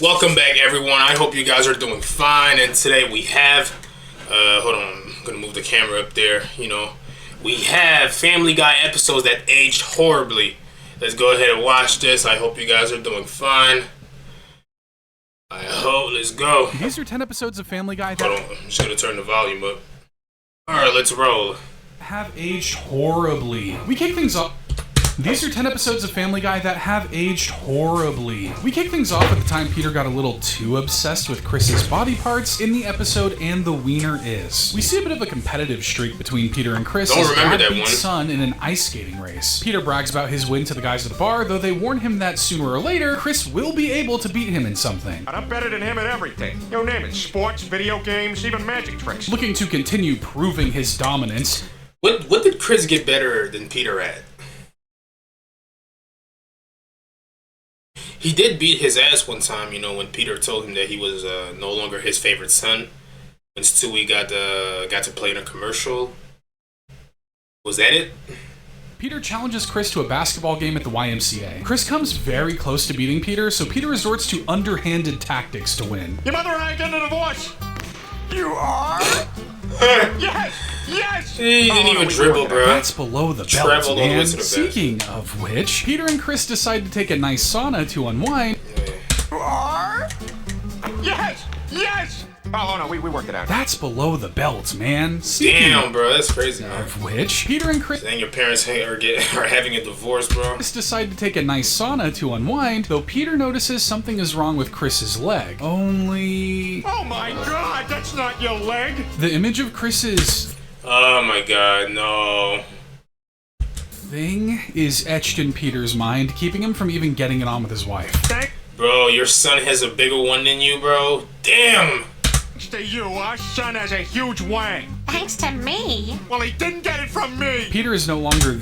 Welcome back, everyone. I hope you guys are doing fine. And today we have, hold on, I'm gonna move the camera up there. We have Family Guy episodes that aged horribly. Let's go ahead and watch this. I hope you guys are doing fine. Let's go. These are 10 episodes of Family Guy that Hold on, I'm just gonna turn the volume up. Alright, let's roll. have aged horribly. We kick things off. These are 10 episodes of Family Guy that have aged horribly. We kick things off at the time Peter got a little too obsessed with Chris's body parts in the episode And the Wiener Is. We see a bit of a competitive streak between Peter and Chris as Dad beats Son in an ice skating race. Peter brags about his win to the guys at the bar, though they warn him that sooner or later, Chris will be able to beat him in something. I'm better than him at everything. You name it, sports, video games, even magic tricks. Looking to continue proving his dominance. What did Chris get better than Peter at? He did beat his ass one time, when Peter told him that he was no longer his favorite son. When Stewie got to play in a commercial. Was that it? Peter challenges Chris to a basketball game at the YMCA. Chris comes very close to beating Peter, so Peter resorts to underhanded tactics to win. Your mother and I get a divorce. You are? Yes! Yes! He didn't even dribble, bro. That's below the belt, man. Speaking of which, Peter and Chris decide to take a nice sauna to unwind. You are? Yes! Yes! Oh, no, we worked it out. That's below the belt, man. Damn, bro, that's crazy, man. Of which, Peter and Chris and your parents are having a divorce, bro. Chris decide to take a nice sauna to unwind, though Peter notices something is wrong with Chris's leg. Only... Oh my God, that's not your leg! The image of Chris's... Oh my God, no. Thing is etched in Peter's mind, keeping him from even getting it on with his wife. Bro, your son has a bigger one than you, bro. Damn! Thanks to you, our son has a huge wang. Thanks to me? Well, he didn't get it from me! Peter is no longer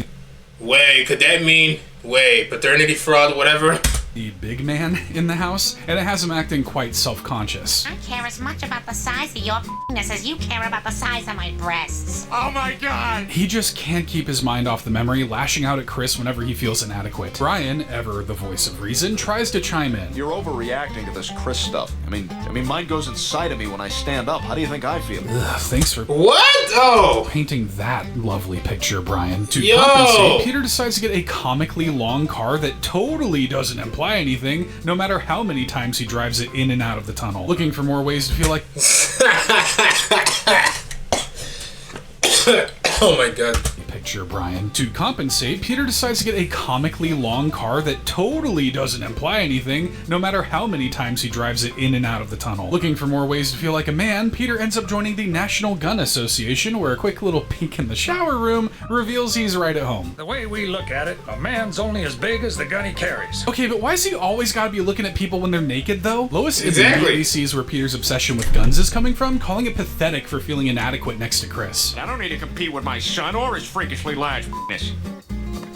Wait, could that mean... Wait, paternity fraud, whatever? The big man in the house, and it has him acting quite self-conscious. I care as much about the size of your penis as you care about the size of my breasts. Oh my God! He just can't keep his mind off the memory, lashing out at Chris whenever he feels inadequate. Brian, ever the voice of reason, tries to chime in. You're overreacting to this Chris stuff. I mean, mine goes inside of me when I stand up. How do you think I feel? Ugh, thanks for What? Oh! painting that lovely picture, Brian. To compensate, Peter decides to get a comically long car that totally doesn't imply anything, no matter how many times he drives it in and out of the tunnel. Looking for more ways to feel like... Oh my God. Picture, Brian. To compensate, Peter decides to get a comically long car that totally doesn't imply anything, no matter how many times he drives it in and out of the tunnel. Looking for more ways to feel like a man, Peter ends up joining the National Gun Association, where a quick little peek in the shower room reveals he's right at home. The way we look at it, a man's only as big as the gun he carries. Okay, but why's he always gotta be looking at people when they're naked, though? Lois immediately sees where Peter's obsession with guns is coming from, calling it pathetic for feeling inadequate next to Chris. I don't need to compete with my son or his freakishly large penis.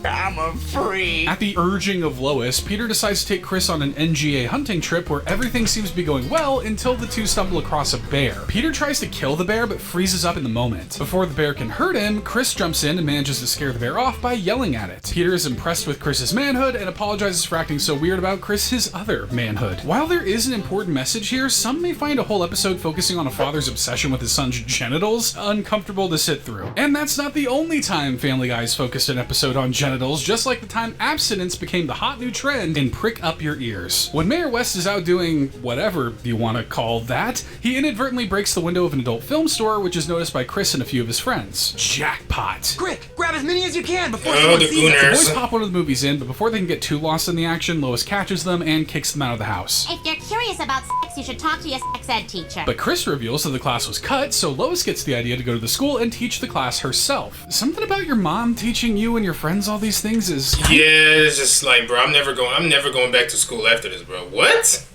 I'm a freak. At the urging of Lois, Peter decides to take Chris on an NGA hunting trip where everything seems to be going well until the two stumble across a bear. Peter tries to kill the bear but freezes up in the moment. Before the bear can hurt him, Chris jumps in and manages to scare the bear off by yelling at it. Peter is impressed with Chris's manhood and apologizes for acting so weird about Chris's other manhood. While there is an important message here, some may find a whole episode focusing on a father's obsession with his son's genitals uncomfortable to sit through. And that's not the only time Family Guy's focused an episode on genitals, just like the time abstinence became the hot new trend in Prick Up Your Ears. When Mayor West is out doing whatever you want to call that, he inadvertently breaks the window of an adult film store, which is noticed by Chris and a few of his friends. Jackpot. Quick, grab as many as you can before Oh, someone the sees it. The gooners. boys pop one of the movies in, but before they can get too lost in the action, Lois catches them and kicks them out of the house. If you're curious about sex, you should talk to your sex ed teacher. But Chris reveals that the class was cut, so Lois gets the idea to go to the school and teach the class herself. Something about your mom teaching you and your friends all these things is Yeah, it's just like, bro, I'm never going back to school after this, bro. What?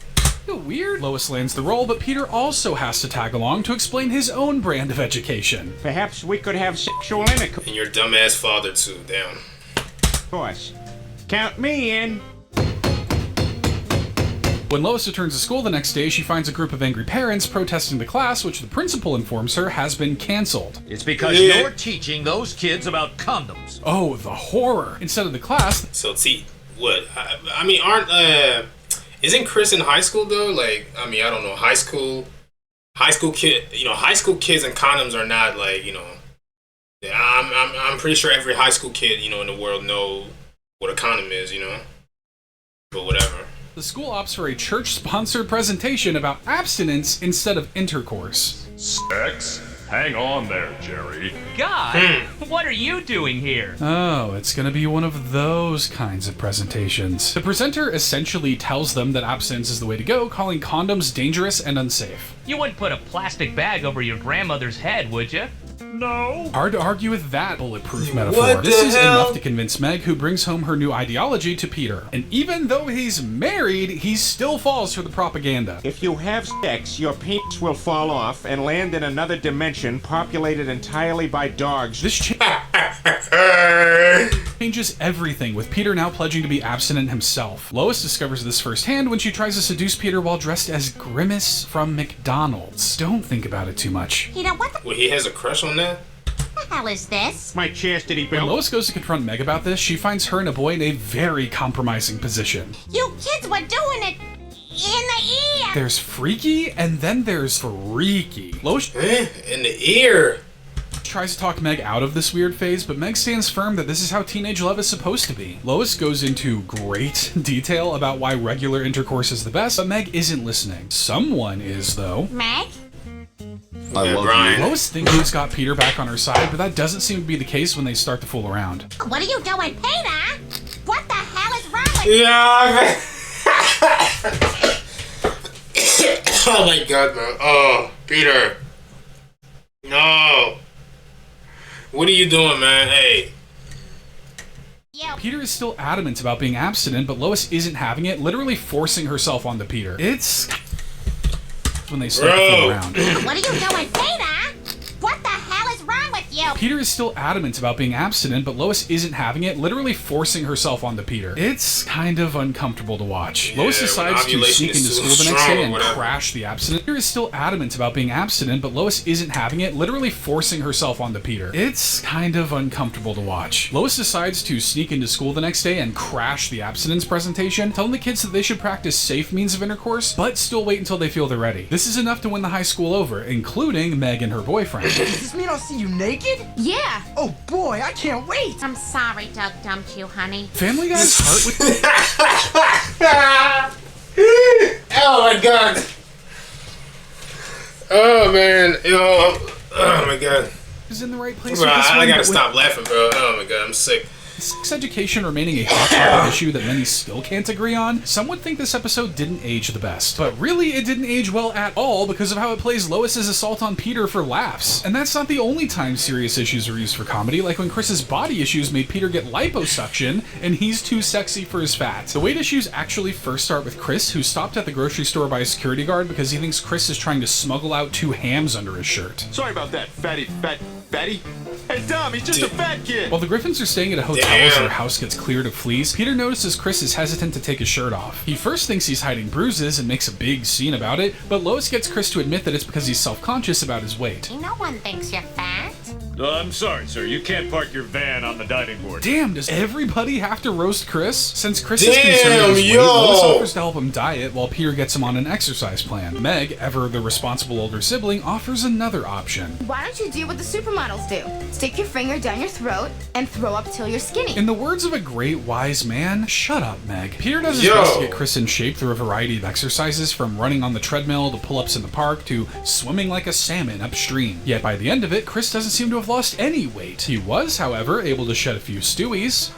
weird. Lois lands the role, but Peter also has to tag along to explain his own brand of education. Perhaps we could have sexual intercourse. And your dumbass father too, damn. Count me in. When Lois returns to school the next day, she finds a group of angry parents protesting the class, which the principal informs her has been canceled. It's because you're teaching those kids about condoms. Oh, the horror! Instead of the class, So, see, what? I mean, Isn't Chris in high school though? Like, I mean, I don't know. High school kid. You know, high school kids and condoms are not like, you know. I'm pretty sure every high school kid, you know, in the world know what a condom is, you know. But whatever. The school opts for a church-sponsored presentation about abstinence instead of intercourse. Sex? Hang on there, Jerry. God, what are you doing here? Oh, it's gonna be one of those kinds of presentations. The presenter essentially tells them that abstinence is the way to go, calling condoms dangerous and unsafe. You wouldn't put a plastic bag over your grandmother's head, would you? No. Hard to argue with that bulletproof metaphor. What This the is hell? enough to convince Meg, who brings home her new ideology to Peter. And even though he's married, he still falls for the propaganda. If you have sex, your penis will fall off and land in another dimension populated entirely by dogs. This changes everything, with Peter now pledging to be abstinent himself. Lois discovers this firsthand when she tries to seduce Peter while dressed as Grimace from McDonald's. Don't think about it too much. You know what the Well, he has a crush on that? hell is this? My chastity When belt. Lois goes to confront Meg about this, she finds her and a boy in a very compromising position. You kids were doing it in the ear. There's freaky, and then there's freaky. Lois In the ear. tries to talk Meg out of this weird phase, but Meg stands firm that this is how teenage love is supposed to be. Lois goes into great detail about why regular intercourse is the best, but Meg isn't listening. Someone is, though. Meg? I Yeah, love Brian. you. Lois thinks she's got Peter back on her side, but that doesn't seem to be the case when they start to fool around. What are you doing, Peter? What the hell is wrong with you? Yeah. Oh my god, man. Oh, Peter. No. What are you doing, man? Hey. Peter is still adamant about being abstinent, but Lois isn't having it, literally forcing herself onto Peter. It's when they start to fool around. What are you doing, Peter? What the hell is wrong with you? Peter is still adamant about being abstinent, but Lois isn't having it, literally forcing herself onto Peter. It's kind of uncomfortable to watch. Yeah, Lois when decides to ovulation sneak is into so school the next strong day or and whatever. crash the abstinent. Peter is still adamant about being abstinent, but Lois isn't having it, literally forcing herself onto Peter. It's kind of uncomfortable to watch. Lois decides to sneak into school the next day and crash the abstinence presentation, telling the kids that they should practice safe means of intercourse, but still wait until they feel they're ready. This is enough to win the high school over, including Meg and her boyfriend. Does this mean I'll see you naked? Yeah. Oh boy, I can't wait. I'm sorry Doug dumped you, honey. Family Guy's heart with Oh my god. Oh man. Yo. Oh my god. is in the right place. Bro, with this I one, gotta but with stop laughing, bro. Oh my god, I'm sick. sex education remaining a hot topic issue that many still can't agree on, some would think this episode didn't age the best. But really, it didn't age well at all because of how it plays Lois's assault on Peter for laughs. And that's not the only time serious issues were used for comedy, like when Chris's body issues made Peter get liposuction, and he's too sexy for his fat. The weight issues actually first start with Chris, who stopped at the grocery store by a security guard because he thinks Chris is trying to smuggle out 2 hams under his shirt. Sorry about that, fatty. Hey, Tom, he's just a fat kid. While the Griffins are staying at a hotel Damn. as their house gets cleared of fleas, Peter notices Chris is hesitant to take his shirt off. He first thinks he's hiding bruises and makes a big scene about it, but Lois gets Chris to admit that it's because he's self-conscious about his weight. No one thinks you're fat. I'm sorry, sir. You can't park your van on the diving board. Damn, does everybody have to roast Chris? Since Chris Damn, is concerned with his weight, yo. Lois offers to help him diet while Peter gets him on an exercise plan. Meg, ever the responsible older sibling, offers another option. Why don't you do what the supermodels do? Stick your finger down your throat and throw up till you're skinny. In the words of a great wise man, shut up, Meg. Peter does his Yo. best to get Chris in shape through a variety of exercises, from running on the treadmill to pull-ups in the park to swimming like a salmon upstream. Yet by the end of it, Chris doesn't seem to have lost any weight. He was, however, able to shed a few stewies.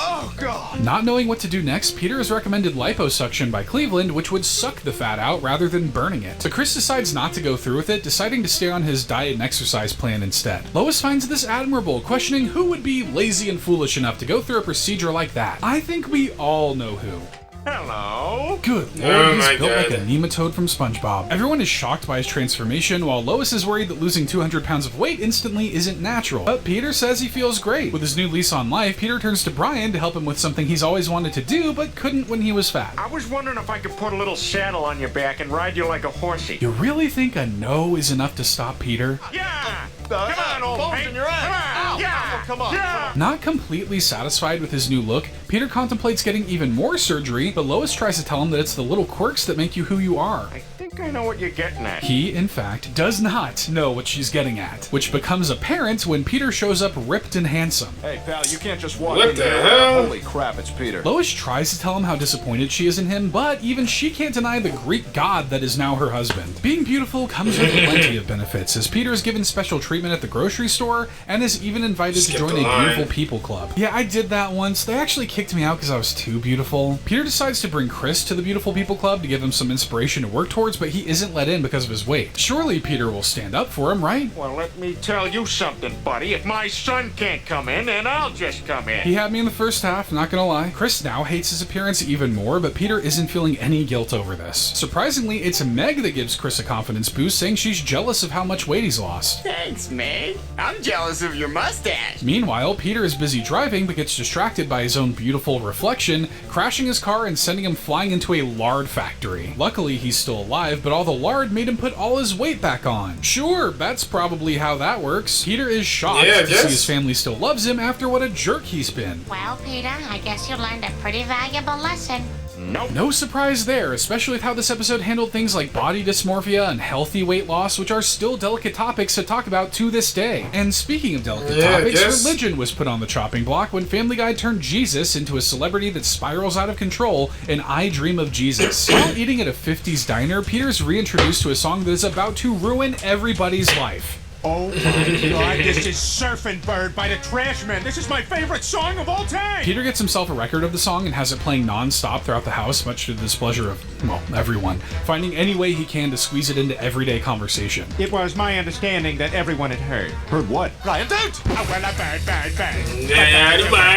Oh, God. Not knowing what to do next, Peter is recommended liposuction by Cleveland, which would suck the fat out rather than burning it. But Chris decides not to go through with it, deciding to stay on his diet and exercise plan instead. Lois finds this admirable, questioning who would be lazy and foolish enough to go through a procedure like that. I think we all know who. Hello. Good lord, Oh he's my built like God. a nematode from SpongeBob. Everyone is shocked by his transformation, while Lois is worried that losing 200 pounds of weight instantly isn't natural. But Peter says he feels great. With his new lease on life, Peter turns to Brian to help him with something he's always wanted to do, but couldn't when he was fat. I was wondering if I could put a little saddle on your back and ride you like a horsey. You really think a no is enough to stop Peter? Yeah. Come on, old paint. In your ass. Come on. Not completely satisfied with his new look, Peter contemplates getting even more surgery, but Lois tries to tell him that it's the little quirks that make you who you are. I think I know what you're getting at. He, in fact, does not know what she's getting at, which becomes apparent when Peter shows up ripped and handsome. Hey, pal, you can't just walk What in the here. hell? Holy crap, it's Peter. Lois tries to tell him how disappointed she is in him, but even she can't deny the Greek god that is now her husband. Being beautiful comes with plenty of benefits, as Peter is given special treatment at the grocery store and is even invited to join a beautiful people club. Yeah, I did that once. They actually kicked me out because I was too beautiful. Peter decides to bring Chris to the beautiful people club to give him some inspiration to work towards, but he isn't let in because of his weight. Surely Peter will stand up for him, right? Well, let me tell you something, buddy. If my son can't come in, then I'll just come in. He had me in the first half, not gonna lie. Chris now hates his appearance even more, but Peter isn't feeling any guilt over this. Surprisingly, it's Meg that gives Chris a confidence boost, saying she's jealous of how much weight he's lost. Thanks, Meg. I'm jealous of your mustache. Meanwhile, Peter is busy driving but gets distracted by his own beautiful reflection, crashing his car and sending him flying into a lard factory. Luckily, he's still alive, but all the lard made him put all his weight back on. Sure, that's probably how that works. Peter is shocked to see his family still loves him after what a jerk he's been. Well, Peter, I guess you learned a pretty valuable lesson. Nope. No surprise there, especially with how this episode handled things like body dysmorphia and healthy weight loss, which are still delicate topics to talk about to this day. And speaking of delicate topics, religion was put on the chopping block when Family Guy turned Jesus into a celebrity that spirals out of control in I Dream of Jesus. While eating at a 50s diner, Peter's reintroduced to a song that is about to ruin everybody's life. Oh my God, this is Surfing Bird by the Trashmen. This is my favorite song of all time. Peter gets himself a record of the song and has it playing non-stop throughout the house, much to the displeasure of, well, everyone, finding any way he can to squeeze it into everyday conversation. It was my understanding that everyone had heard. Heard what? Ryan, don't! Oh, well, a bird.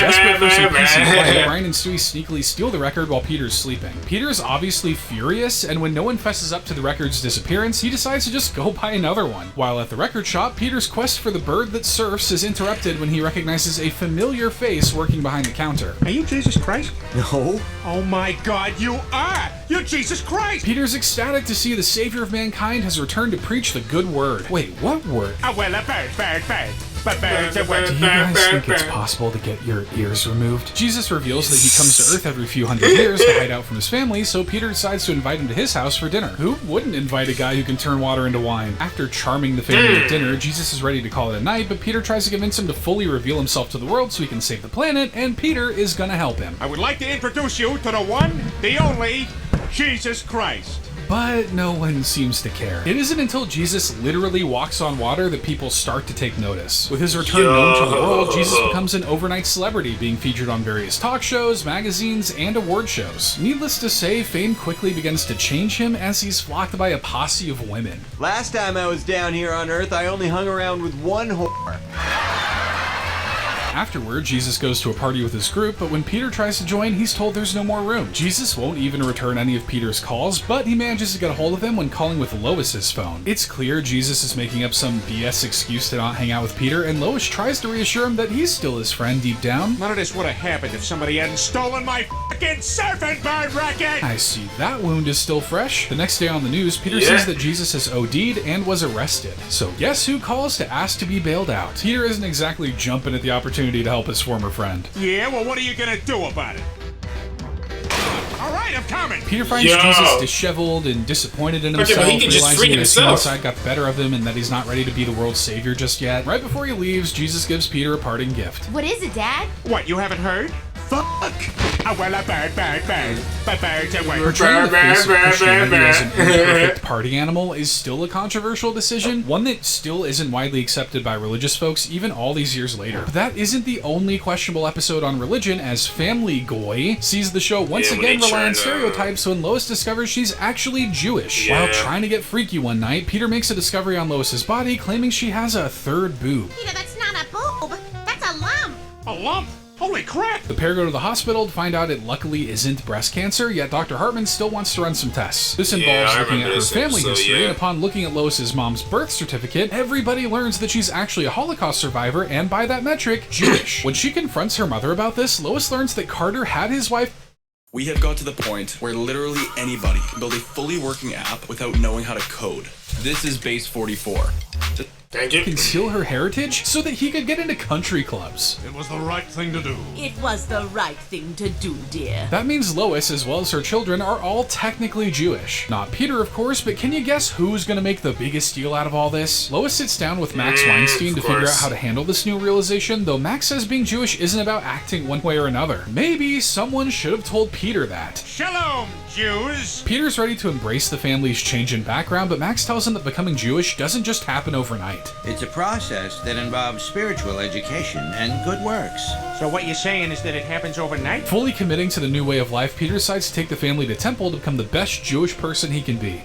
Desperate for some peace and quiet, Brian and Stewie sneakily steal the record while Peter's sleeping. Peter is obviously furious, and when no one fesses up to the record's disappearance, he decides to just go buy another one. While at the record shop, Peter's quest for the bird that surfs is interrupted when he recognizes a familiar face working behind the counter. Are you Jesus Christ? No. Oh my God, you are! You're Jesus Christ! Peter's ecstatic to see the savior of mankind has returned to preach the good word. Wait, what word? Oh, well, a bird. Do you guys think it's possible to get your ears removed? Jesus reveals that he comes to Earth every few hundred years to hide out from his family, so Peter decides to invite him to his house for dinner. Who wouldn't invite a guy who can turn water into wine? After charming the family at dinner, Jesus is ready to call it a night, but Peter tries to convince him to fully reveal himself to the world so he can save the planet, and Peter is gonna help him. I would like to introduce you to the one, the only, Jesus Christ. But no one seems to care. It isn't until Jesus literally walks on water that people start to take notice. With his return known to the world, Jesus becomes an overnight celebrity, being featured on various talk shows, magazines, and award shows. Needless to say, fame quickly begins to change him as he's flocked by a posse of women. Last time I was down here on Earth, I only hung around with one whore. Afterward, Jesus goes to a party with his group, but when Peter tries to join, he's told there's no more room. Jesus won't even return any of Peter's calls, but he manages to get a hold of him when calling with Lois's phone. It's clear Jesus is making up some BS excuse to not hang out with Peter, and Lois tries to reassure him that he's still his friend deep down. None of this would have happened if somebody hadn't stolen my fucking Surfing Bird record! I see that wound is still fresh. The next day on the news, Peter says that Jesus has OD'd and was arrested. So guess who calls to ask to be bailed out? Peter isn't exactly jumping at the opportunity to help his former friend. Yeah, well, what are you gonna do about it? Alright, I'm coming! Peter finds Jesus disheveled and disappointed in himself, realizing that his inside got the better of him and that he's not ready to be the world's savior just yet. Right before he leaves, Jesus gives Peter a parting gift. What is it, Dad? What, you haven't heard? Fuck! Oh, well, a bird. Portraying the face of Christianity as an imperfect party animal is still a controversial decision, one that still isn't widely accepted by religious folks even all these years later. But that isn't the only questionable episode on religion, as Family Guy sees the show once again rely on stereotypes when Lois discovers she's actually Jewish. While trying to get freaky one night, Peter makes a discovery on Lois's body, claiming she has a third boob. Peter, that's not a boob. That's a lump. A lump? Holy crap! The pair go to the hospital to find out it luckily isn't breast cancer, yet Dr. Hartman still wants to run some tests. This involves looking at her family history, and upon looking at Lois's mom's birth certificate, everybody learns that she's actually a Holocaust survivor, and by that metric, Jewish. When she confronts her mother about this, Lois learns that Carter had his wife. We have got to the point where literally anybody can build a fully working app without knowing how to code. This is base 44. Thank you. conceal her heritage so that he could get into country clubs. It was the right thing to do. It was the right thing to do, dear. That means Lois, as well as her children, are all technically Jewish. Not Peter, of course, but can you guess who's gonna make the biggest deal out of all this? Lois sits down with Max Weinstein to figure out how to handle this new realization, though Max says being Jewish isn't about acting one way or another. Maybe someone should have told Peter that. Shalom, Jews! Peter's ready to embrace the family's change in background, but Max tells him that becoming Jewish doesn't just happen overnight. It's a process that involves spiritual education and good works. So what you're saying is that it happens overnight? Fully committing to the new way of life, Peter decides to take the family to temple to become the best Jewish person he can be.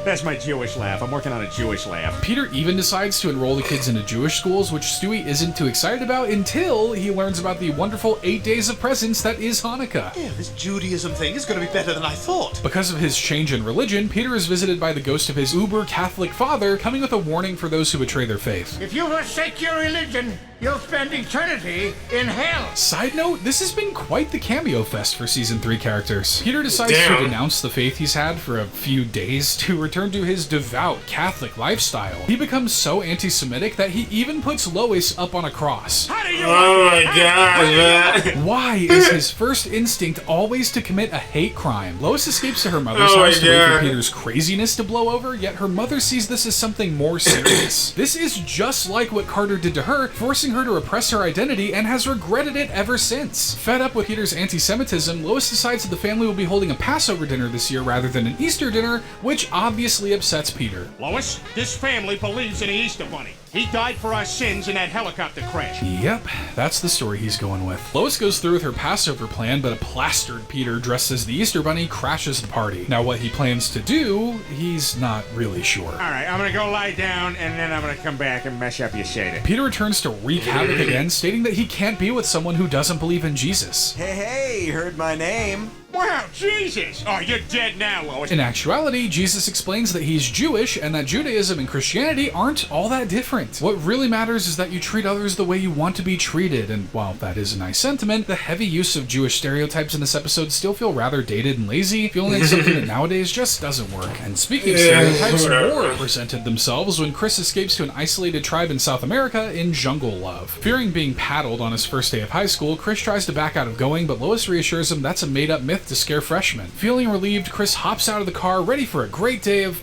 That's my Jewish laugh. I'm working on a Jewish laugh. Peter even decides to enroll the kids into Jewish schools, which Stewie isn't too excited about until he learns about the wonderful 8 days of presents that is Hanukkah. Yeah, this Judaism thing is going to be better than I thought. Because of his change in religion, Peter is visited by the ghost of his uber-Catholic father, coming with a warning for those who betray their faith. If you forsake your religion, you'll spend eternity in hell. Side note, this has been quite the cameo fest for Season 3 characters. Peter decides to denounce the faith he's had for a few days to return to his devout Catholic lifestyle. He becomes so anti-Semitic that he even puts Lois up on a cross. Oh my god, man. Why is his first instinct always to commit a hate crime? Lois escapes to her mother's house to wait for Peter's craziness to blow over, yet her mother sees this as something more serious. This is just like what Carter did to her, forcing her to repress her identity, and has regretted it ever since. Fed up with Peter's anti-Semitism, Lois decides that the family will be holding a Passover dinner this year rather than an Easter dinner, which obviously upsets Peter. Lois, this family believes in the Easter Bunny. He died for our sins in that helicopter crash. Yep, that's the story he's going with. Lois goes through with her Passover plan, but a plastered Peter dressed as the Easter Bunny crashes the party. Now what he plans to do, he's not really sure. Alright, I'm gonna go lie down, and then I'm gonna come back and mess up your Seder. Peter returns to wreak havoc again, stating that he can't be with someone who doesn't believe in Jesus. Hey, heard my name. Wow, Jesus! Oh, you're dead now, Lois. In actuality, Jesus explains that he's Jewish and that Judaism and Christianity aren't all that different. What really matters is that you treat others the way you want to be treated, and while that is a nice sentiment, the heavy use of Jewish stereotypes in this episode still feel rather dated and lazy, feeling like something that nowadays just doesn't work. And speaking of stereotypes, more presented themselves when Chris escapes to an isolated tribe in South America in Jungle Love. Fearing being paddled on his first day of high school, Chris tries to back out of going, but Lois reassures him that's a made-up myth to scare freshmen. Feeling relieved, Chris hops out of the car, ready for a great day of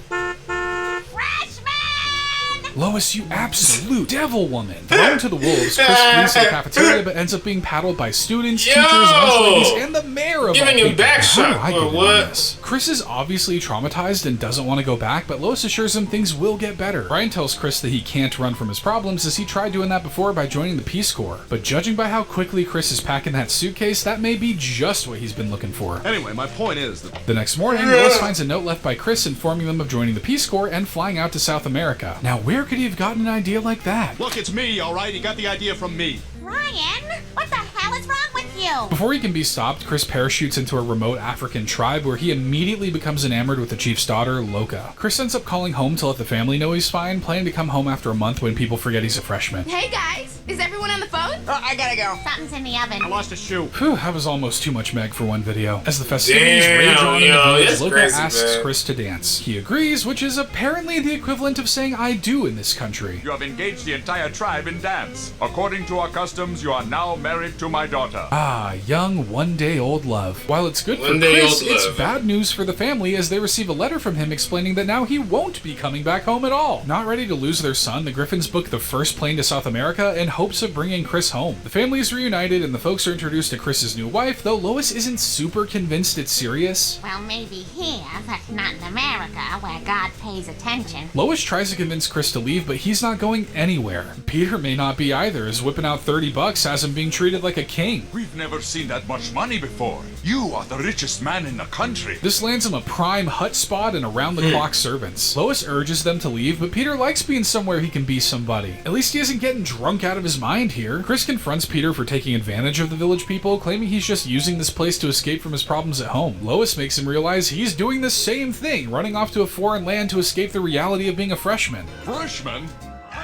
Lois, you absolute devil woman! Thrown to the wolves, Chris flees to the cafeteria but ends up being paddled by students, teachers, lunch ladies, and the mayor of giving him back shot. What? Chris is obviously traumatized and doesn't want to go back, but Lois assures him things will get better. Brian tells Chris that he can't run from his problems as he tried doing that before by joining the Peace Corps. But judging by how quickly Chris is packing that suitcase, that may be just what he's been looking for. Anyway, my point is that the next morning, Lois finds a note left by Chris informing them of joining the Peace Corps and flying out to South America. Now, where could he have gotten an idea like that? Look, it's me, alright? He got the idea from me. Ryan, what the hell is wrong with you? Before he can be stopped, Chris parachutes into a remote African tribe where he immediately becomes enamored with the chief's daughter, Loka. Chris ends up calling home to let the family know he's fine, planning to come home after a month when people forget he's a freshman. Hey guys, is everyone on the phone? Oh, I gotta go. Something's in the oven. I lost a shoe. Whew, that was almost too much Meg for one video. As the festivities rage on in the village, Loka asks Chris to dance. He agrees, which is apparently the equivalent of saying I do in this country. You have engaged the entire tribe in dance. According to our customs, you are now married to my daughter. Ah, young one-day-old love. While it's good for Chris, it's bad news for the family as they receive a letter from him explaining that now he won't be coming back home at all. Not ready to lose their son, the Griffins book the first plane to South America in hopes of bringing Chris home. The family is reunited and the folks are introduced to Chris's new wife, though Lois isn't super convinced it's serious. Well, maybe here, but not in America, where God pays attention. Lois tries to convince Chris to leave, but he's not going anywhere. Peter may not be either, as whipping out $30 has him being treated like a king. We've never seen that much money before. You are the richest man in the country. This lands him a prime hut spot and around-the-clock servants. Lois urges them to leave, but Peter likes being somewhere he can be somebody. At least he isn't getting drunk out of his mind here. Chris confronts Peter for taking advantage of the village people, claiming he's just using this place to escape from his problems at home. Lois makes him realize he's doing the same thing, running off to a foreign land to escape the reality of being a freshman. Freshman?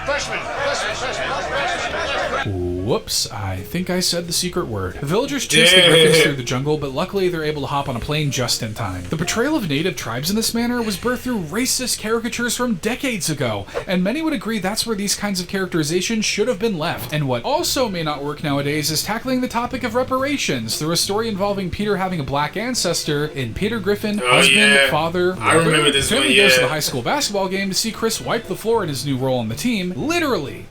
Freshman. Whoops, I think I said the secret word. The villagers chase the griffins through the jungle, but luckily they're able to hop on a plane just in time. The portrayal of native tribes in this manner was birthed through racist caricatures from decades ago, and many would agree that's where these kinds of characterization should have been left. And what also may not work nowadays is tackling the topic of reparations through a story involving Peter having a black ancestor in Peter Griffin, husband, father, I remember this one, Family goes to the high school basketball game to see Chris wipe the floor in his new role on the team, literally.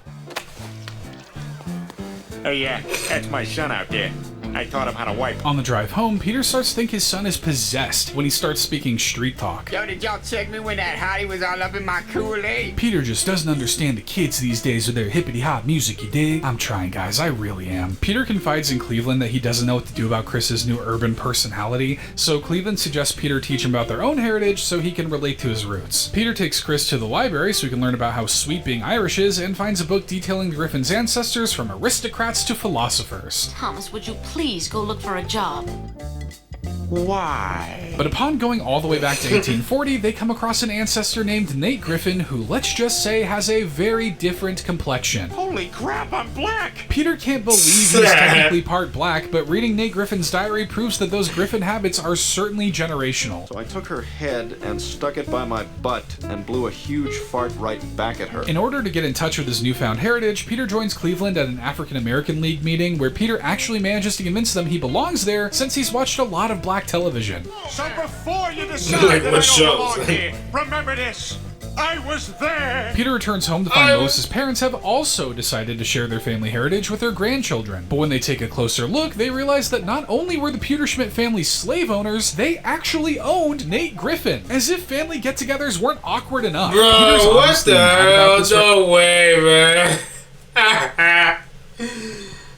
Hey, yeah, that's my son out there. I taught him how to wipe. On the drive home, Peter starts to think his son is possessed when he starts speaking street talk. Yo, did y'all check me when that hottie was all up in my Kool-Aid? Peter just doesn't understand the kids these days with their hippity-hop music, you dig? I'm trying, guys, I really am. Peter confides in Cleveland that he doesn't know what to do about Chris's new urban personality, so Cleveland suggests Peter teach him about their own heritage so he can relate to his roots. Peter takes Chris to the library so he can learn about how sweet being Irish is, and finds a book detailing the Griffin's ancestors from aristocrats to philosophers. Thomas, would you please go look for a job? Why? But upon going all the way back to 1840, they come across an ancestor named Nate Griffin who, let's just say, has a very different complexion. Holy crap, I'm black! Peter can't believe he's technically part black, but reading Nate Griffin's diary proves that those Griffin habits are certainly generational. So I took her head and stuck it by my butt and blew a huge fart right back at her. In order to get in touch with his newfound heritage, Peter joins Cleveland at an African American League meeting where Peter actually manages to convince them he belongs there since he's watched a lot of black television. So before you decide that I don't belong here, remember this. I was there! Peter returns home to find Lois's parents have also decided to share their family heritage with their grandchildren. But when they take a closer look, they realize that not only were the Peter Schmidt family slave owners, they actually owned Nate Griffin. As if family get-togethers weren't awkward enough. Bro, Peter's what the hell? No way, man.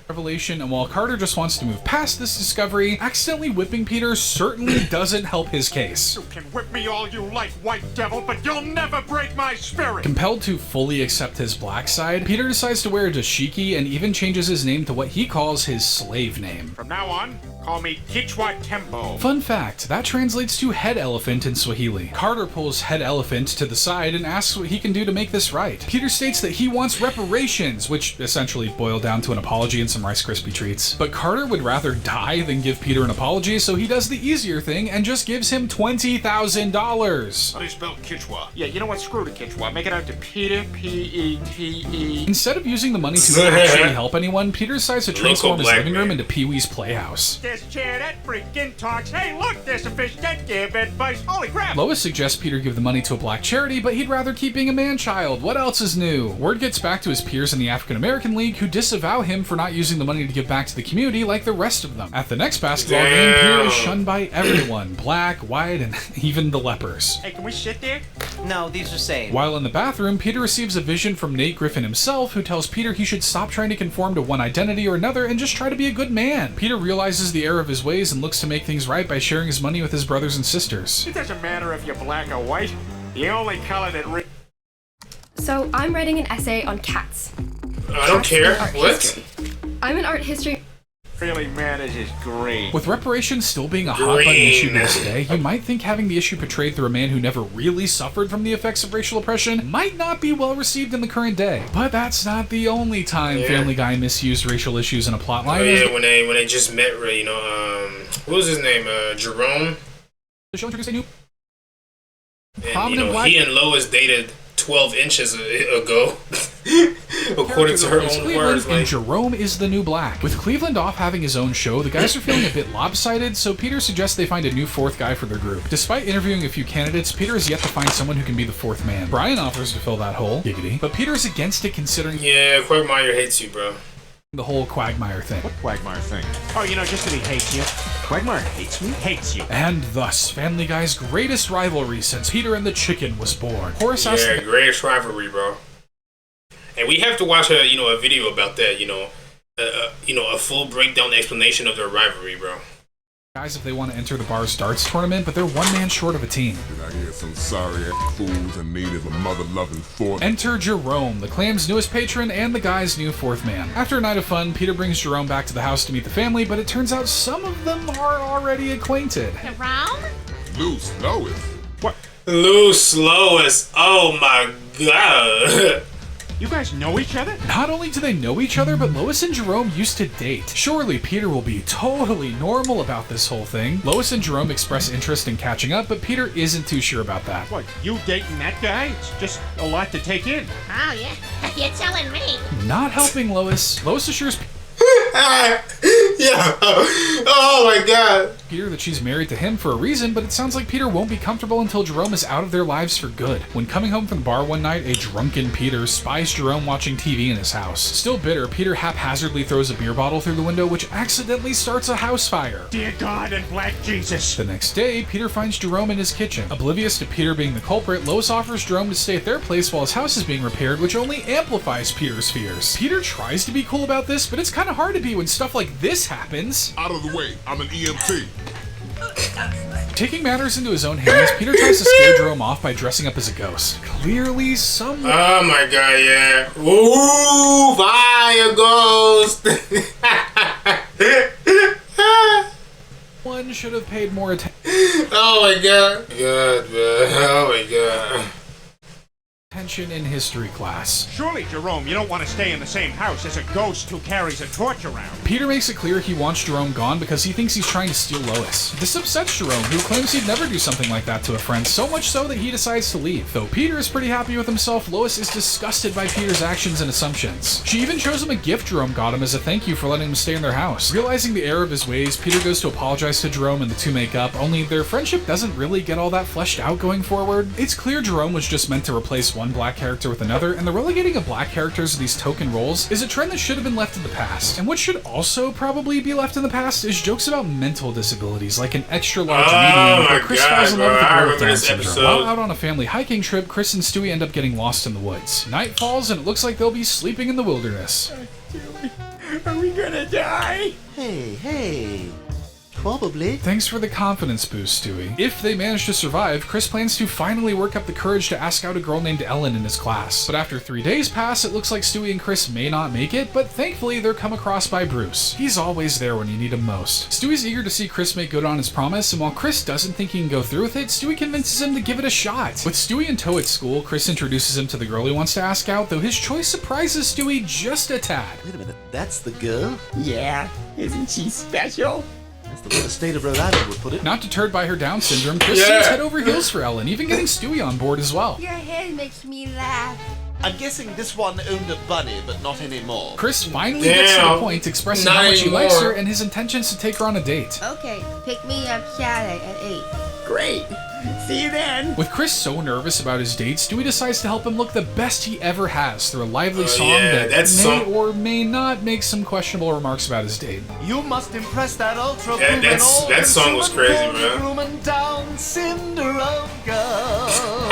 Revelation, and while Carter just wants to move past this discovery, accidentally whipping Peter certainly doesn't help his case. You can whip me all you like, white devil, but you'll never break my spirit! Compelled to fully accept his black side, Peter decides to wear a dashiki and even changes his name to what he calls his slave name. From now on, call me Kichwa Tembo. Fun fact, that translates to head elephant in Swahili. Carter pulls head elephant to the side and asks what he can do to make this right. Peter states that he wants reparations, which essentially boil down to an apology and some Rice Krispie treats. But Carter would rather die than give Peter an apology, so he does the easier thing and just gives him $20,000. How do you spell Kichwa? Yeah, you know what? Screw the Kichwa. Make it out to Peter, P-E-T-E. Instead of using the money to actually help anyone, Peter decides to transform his living room into Pee-wee's Playhouse. This chair that freaking talks. Hey, look, there's a fish that give advice. Holy crap! Lois suggests Peter give the money to a black charity, but he'd rather keep being a man-child. What else is new? Word gets back to his peers in the African American League, who disavow him for not using the money to give back to the community like the rest of them. At the next basketball game, Peter is shunned by everyone, black, white, and even the lepers. Hey, can we sit there? No, these are safe. While in the bathroom, Peter receives a vision from Nate Griffin himself, who tells Peter he should stop trying to conform to one identity or another and just try to be a good man. Peter realizes the error of his ways and looks to make things right by sharing his money with his brothers and sisters. It doesn't matter if you're black or white. The only color that So, I'm writing an essay on cats. I don't care. What? History. I'm an art history. really matters is green. With reparations still being a hot button issue to this day, you might think having the issue portrayed through a man who never really suffered from the effects of racial oppression might not be well received in the current day. But that's not the only time Family Guy misused racial issues in a plotline. Oh yeah, when they just met, you know, what was his name? Jerome. The show introduced a new And, he and Lois dated 12 inches ago, according to her own words. And Jerome is the new Black. With Cleveland off having his own show, the guys are feeling a bit lopsided, so Peter suggests they find a new fourth guy for their group. Despite interviewing a few candidates, Peter has yet to find someone who can be the fourth man. Brian offers to fill that hole, giggity, but Peter is against it considering Quagmire hates you, bro. The whole Quagmire thing. What Quagmire thing? Oh, you know, just that he hates you. Quagmire hates me? Hates you. And thus, Family Guy's greatest rivalry since Peter and the Chicken was born. Horace greatest rivalry, bro. And we have to watch a video about that, a full breakdown explanation of their rivalry, bro. Guys, if they want to enter the bar's darts tournament, but they're one man short of a team. I hear some sorry-ass fools in need of a mother-loving fourth. Enter Jerome, the clam's newest patron and the guy's new fourth man. After a night of fun, Peter brings Jerome back to the house to meet the family, but it turns out some of them are already acquainted. Jerome? Loose Lois. What? Loose Lois. Oh my god. You guys know each other? Not only do they know each other, but Lois and Jerome used to date. Surely Peter will be totally normal about this whole thing. Lois and Jerome express interest in catching up, but Peter isn't too sure about that. What, you dating that guy? It's just a lot to take in. Oh, yeah? You're telling me. Not helping Lois. Lois assures Yeah. Oh my god. Peter that she's married to him for a reason, but it sounds like Peter won't be comfortable until Jerome is out of their lives for good. When coming home from the bar one night, a drunken Peter spies Jerome watching TV in his house. Still bitter, Peter haphazardly throws a beer bottle through the window, which accidentally starts a house fire. Dear God and Black Jesus. The next day, Peter finds Jerome in his kitchen. Oblivious to Peter being the culprit, Lois offers Jerome to stay at their place while his house is being repaired, which only amplifies Peter's fears. Peter tries to be cool about this, but it's kind of hard to be when stuff like this happens. Out of the way, I'm an EMT. Taking matters into his own hands, Peter tries to scare Jerome off by dressing up as a ghost. Clearly, someone... Oh my god, yeah. Ooh, fire ghost. One should have paid more attention. Oh my god. God, man. Oh my god. In history class. Surely, Jerome, you don't want to stay in the same house as a ghost who carries a torch around. Peter makes it clear he wants Jerome gone because he thinks he's trying to steal Lois. This upsets Jerome, who claims he'd never do something like that to a friend, so much so that he decides to leave. Though Peter is pretty happy with himself, Lois is disgusted by Peter's actions and assumptions. She even shows him a gift Jerome got him as a thank you for letting him stay in their house. Realizing the error of his ways, Peter goes to apologize to Jerome and the two make up, only their friendship doesn't really get all that fleshed out going forward. It's clear Jerome was just meant to replace one black character with another, and the relegating of black characters to these token roles is a trend that should have been left in the past. And what should also probably be left in the past is jokes about mental disabilities, like an extra large medium where Chris falls in love with a girl with Down syndrome. While out on a family hiking trip, Chris and Stewie end up getting lost in the woods. Night falls and it looks like they'll be sleeping in the wilderness. Are we gonna die? Hey. Probably. Thanks for the confidence boost, Stewie. If they manage to survive, Chris plans to finally work up the courage to ask out a girl named Ellen in his class. But after 3 days pass, it looks like Stewie and Chris may not make it, but thankfully they're come across by Bruce. He's always there when you need him most. Stewie's eager to see Chris make good on his promise, and while Chris doesn't think he can go through with it, Stewie convinces him to give it a shot. With Stewie in tow at school, Chris introduces him to the girl he wants to ask out, though his choice surprises Stewie just a tad. Wait a minute, that's the girl? Yeah, isn't she special? That's the way the state of Rhode Island would put it. Not deterred by her Down syndrome, Chris seems head over heels for Ellen, even getting Stewie on board as well. Your head makes me laugh. I'm guessing this one owned a bunny, but not anymore. Chris finally gets to the point, expressing how much he likes her and his intentions to take her on a date. Okay, pick me up Saturday at 8. Great. See you then. With Chris so nervous about his date, Stewie decides to help him look the best he ever has through a lively song that may or may not make some questionable remarks about his date. You must impress that ultra that song was crazy, man. Down syndrome girl.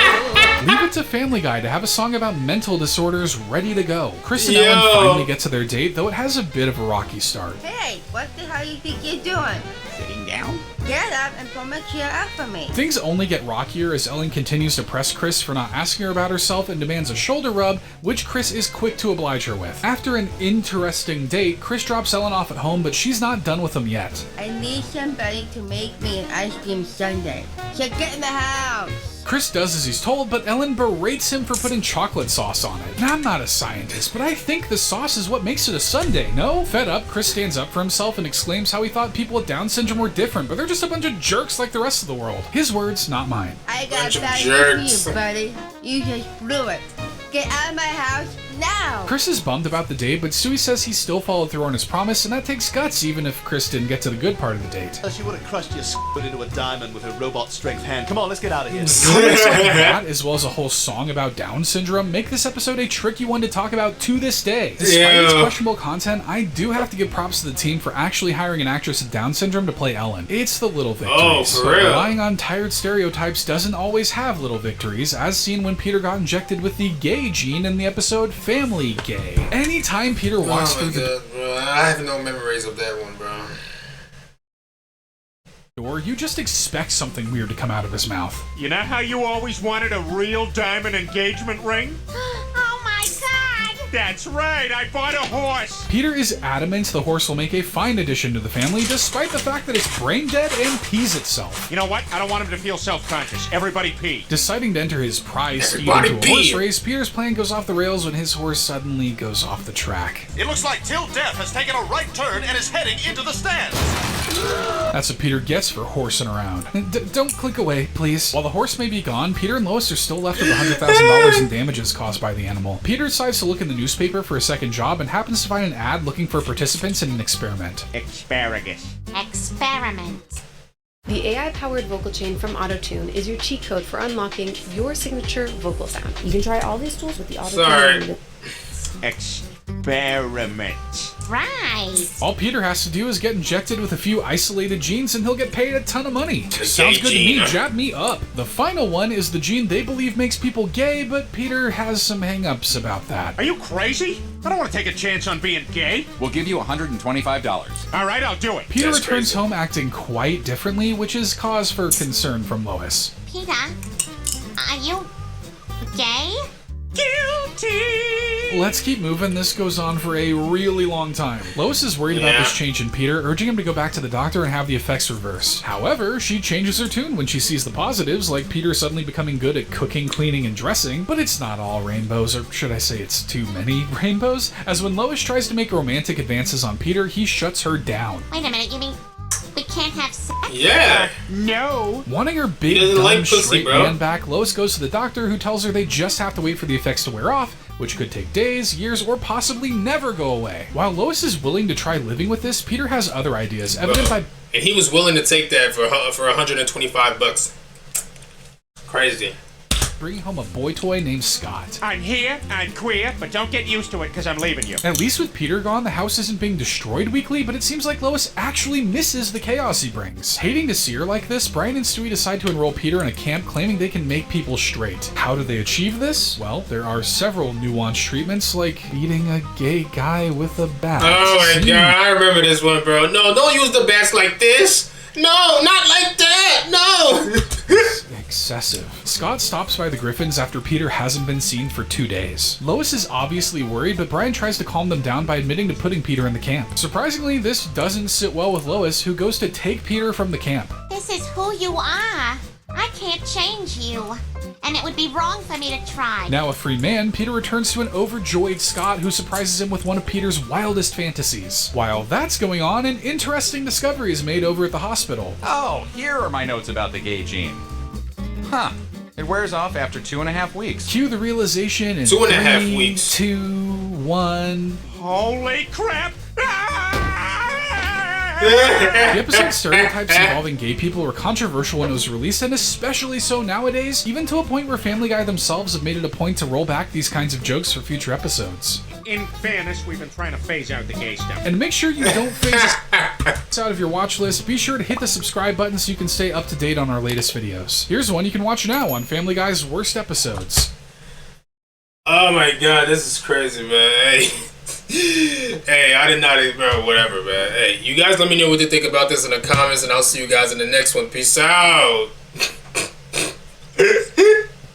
Leave it to Family Guy to have a song about mental disorders ready to go. Chris and Ellen finally get to their date, though it has a bit of a rocky start. Hey, what the hell you think you're doing? Sitting down? Get up and pull my chair up for me. Things only get rockier as Ellen continues to press Chris for not asking her about herself and demands a shoulder rub, which Chris is quick to oblige her with. After an interesting date, Chris drops Ellen off at home, but she's not done with him yet. I need somebody to make me an ice cream sundae. So get in the house. Chris does as he's told, but Ellen berates him for putting chocolate sauce on it. Now, I'm not a scientist, but I think the sauce is what makes it a sundae, no? Fed up, Chris stands up for himself and exclaims how he thought people with Down syndrome were different, but they're just a bunch of jerks like the rest of the world. His words, not mine. I got bad news for you, buddy. You just blew it. Get out of my house now! Chris is bummed about the date, but Stewie says he still followed through on his promise, and that takes guts even if Chris didn't get to the good part of the date. She would have crushed your foot into a diamond with her robot strength hand. Come on, let's get out of here. Comments like that, as well as a whole song about Down syndrome, make this episode a tricky one to talk about to this day. Despite its questionable content, I do have to give props to the team for actually hiring an actress with Down syndrome to play Ellen. It's the little victories. Oh, for real? Relying on tired stereotypes doesn't always have little victories, as seen when Peter got injected with the gay gene in the episode Family Gay. Anytime Peter walks through the bro. I have no memories of that one, bro. door, you just expect something weird to come out of his mouth. You know how you always wanted a real diamond engagement ring? Oh my god! That's right, I bought a horse! Peter is adamant the horse will make a fine addition to the family, despite the fact that it's brain dead and pees itself. You know what? I don't want him to feel self-conscious. Everybody pee. Deciding to enter his prize steed Everybody into a pee. horse race, Peter's plan goes off the rails when his horse suddenly goes off the track. It looks like Till Death has taken a right turn and is heading into the stands. That's what Peter gets for horsing around. Don't click away, please. While the horse may be gone, Peter and Lois are still left with $100,000 in damages caused by the animal. Peter decides to look in the newspaper for a second job and happens to find an ad looking for participants in an experiment. Asparagus. Experiment. The AI-powered vocal chain from AutoTune is your cheat code for unlocking your signature vocal sound. You can try all these tools with the AutoTune. Experiment. Right. All Peter has to do is get injected with a few isolated genes and he'll get paid a ton of money. Sounds good to me, jab me up. The final one is the gene they believe makes people gay, but Peter has some hang-ups about that. Are you crazy? I don't want to take a chance on being gay. We'll give you $125. All right, I'll do it. Peter returns home acting quite differently, which is cause for concern from Lois. Peter, are you gay? Guilty! Let's keep moving. This goes on for a really long time. Lois is worried about this change in Peter, urging him to go back to the doctor and have the effects reversed. However, she changes her tune when she sees the positives, like Peter suddenly becoming good at cooking, cleaning, and dressing. But it's not all rainbows, or should I say it's too many rainbows? As when Lois tries to make romantic advances on Peter, he shuts her down. Wait a minute, you mean we can't have sex? Yeah. No. Wanting her big, dumb, straight man back, Lois goes to the doctor, who tells her they just have to wait for the effects to wear off, which could take days, years, or possibly never go away. While Lois is willing to try living with this, Peter has other ideas, evident by... And he was willing to take that for $125. Crazy. Bringing home a boy toy named Scott. I'm here, I'm queer, but don't get used to it because I'm leaving you. At least with Peter gone, the house isn't being destroyed weekly, but it seems like Lois actually misses the chaos he brings. Hating to see her like this, Brian and Stewie decide to enroll Peter in a camp claiming they can make people straight. How do they achieve this? Well, there are several nuanced treatments, like beating a gay guy with a bat. Oh my god, I remember this one, bro. No, don't use the bats like this. No, not like that. No. Excessive. Scott stops by the Griffins after Peter hasn't been seen for 2 days. Lois is obviously worried, but Brian tries to calm them down by admitting to putting Peter in the camp. Surprisingly, this doesn't sit well with Lois, who goes to take Peter from the camp. This is who you are. I can't change you. And it would be wrong for me to try. Now a free man, Peter returns to an overjoyed Scott who surprises him with one of Peter's wildest fantasies. While that's going on, an interesting discovery is made over at the hospital. Oh, here are my notes about the gay gene. Huh. It wears off after 2.5 weeks. Cue the realization in 2.5 weeks. 2, 1. Holy crap! The episode's stereotypes involving gay people were controversial when it was released, and especially so nowadays, even to a point where Family Guy themselves have made it a point to roll back these kinds of jokes for future episodes. In fairness, we've been trying to phase out the gay stuff. And to make sure you don't phase this out of your watch list, be sure to hit the subscribe button so you can stay up to date on our latest videos. Here's one you can watch now on Family Guy's worst episodes. Oh my god, this is crazy, man. Hey, I did not, bro, whatever, man. Hey, you guys let me know what you think about this in the comments, and I'll see you guys in the next one. Peace out.